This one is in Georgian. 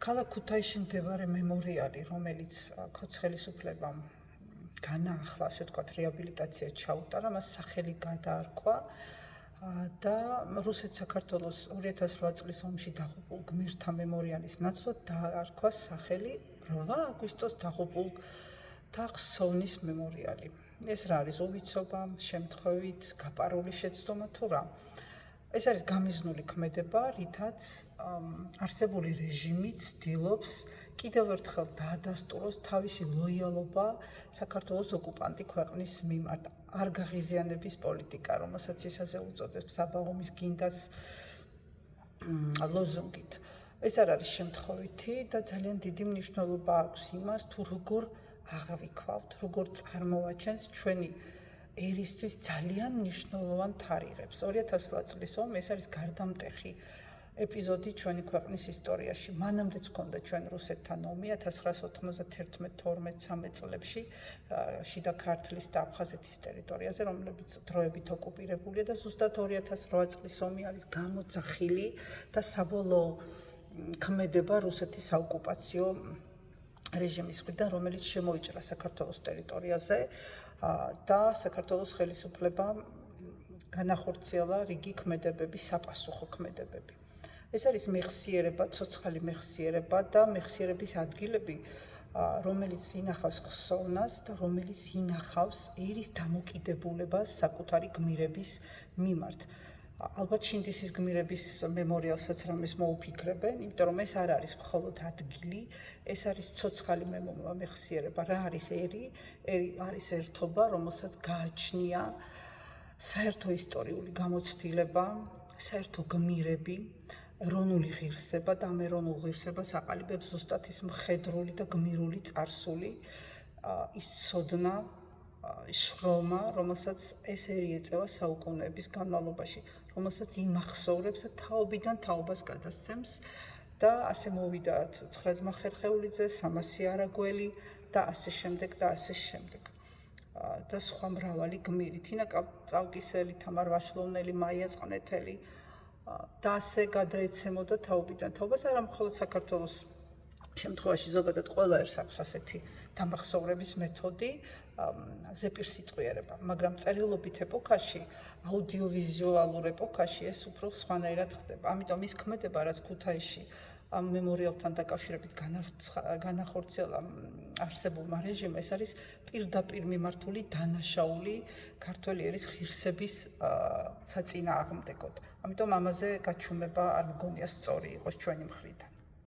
ქალაქ ქუთაისში მდებარე მემორიალი, რომელიც ქოცხელისუფლებამ განაახლა, ასე ვთქვათ, რეაბილიტაცია ჩაუტარა, მას სახელი გადაარქვა და რუსეთ-საქართველოს 2008 წლის ომში დაღუპულ გმირთა მემორიალის ნაცვლად დაარქვა სახელი 8 აგვისტოს დაღუპულთა ხსოვნის მემორიალი. ეს რა არის უვიცობა, შემთხვევით, გაპარული შეცდომა თუ რა? ეს არის გამიზნული ქმედება, რითაც არსებული რეჟიმი ცდილობს კიდევ ერთხელ დაადასტუროს თავისი ლოიალობა საქართველოს ოკუპანტი ქვეყნის მიმართ. არ გაღიზიანების პოლიტიკა, რომელსაც ისაზე უწოდებს საბაღომის გინდას ლოზუნგით. ეს არ არის შემთხვევითი და ძალიან დიდი მნიშვნელობა აქვს იმას, თუ როგორ აღვიქვავთ, როგორ წარმოვაჩენს ჩვენი ერისთვის ძალიან მნიშვნელოვან თარიღებს. 2008 წლის ომი ეს არის გარდამტეხი ეპიზოდი ჩვენი ქვეყნის ისტორიაში. მანამდეც ჰქონდა ჩვენ რუსეთთან ომი 1991-12-13 წლებში შიდა ქართლის და აფხაზეთის ტერიტორიაზე, რომლებიც დროებით ოკუპირებულია და ზუსტად 2008 წლის ომი არის გამოძახილი და საბოლოო ქმედება რუსეთის საოკუპაციო რეჟიმის მხრიდან, რომელიც შემოიჭრა საქართველოს ტერიტორიაზე და საქართველოს ხელისუფლებამ განახორციელა რიგი ქმედებები, საპასუხო ქმედებები. ეს არის მეხსიერება, ცოცხალი მეხსიერება და მეხსიერების ადგილები, რომელიც ინახავს ხსოვნას და რომელიც ინახავს ერის დამოკიდებულებას საკუთარი გმირების მიმართ. ალბათ შინდისის გმირების მემორიალსაც რამეს მოუფიქრებენ, იმიტომ რომ ეს არ არის მხოლოდ ადგილი, ეს არის ცოცხალი მეხსიერება. რა არის ერი? ერი არის ერთობა, რომელსაც გააჩნია საერთო ისტორიული გამოცდილება, საერთო გმირები, ეროვნული ღირსება და ამ ეროვნულ ღირსებას აყალიბებს ზუსტად ის მხედრული და გმირული წარსული, ის ცოდნა, შრომა, რომელსაც ეს ერი ეწევა საუკუნეების განმავლობაში, რომელსაც იმახსოვრებს და თაობიდან თაობას გადასცემს და ასე მოვიდა 9 ძმა ხერხეულიძე, სამასი არაგველი და ასე შემდეგ და ასე შემდეგ. და სხვა მრავალი გმირი, თინა წავკისელი, თამარ ვაშლოვნელი, მაია წყნეთელი და ასე გადაეცემოდა თაობიდან თაობას, არა მხოლოდ საქართველოს შემთხვევაში ზოგადად ყველა ერს აქვს ასეთი დამახსოვრების მეთოდი, ზეპირსიტყვიერება, მაგრამ წერილობით ეპოქაში, აუდიოვიზუალურ ეპოქაში ეს უფრო სხვანაირად ხდება. ამიტომ ის ქმედება, რაც ქუთაისში ამ მემორიალთან დაკავშირებით განახორციელა არსებულმა რეჟიმმა, ეს არის პირდაპირ მიმართული დანაშაული ქართველი ერის ღირსების საწინააღმდეგოდ. ამიტომ ამაზე გაჩუმება არ მგონია სწორი იყოს ჩვენი მხრიდან.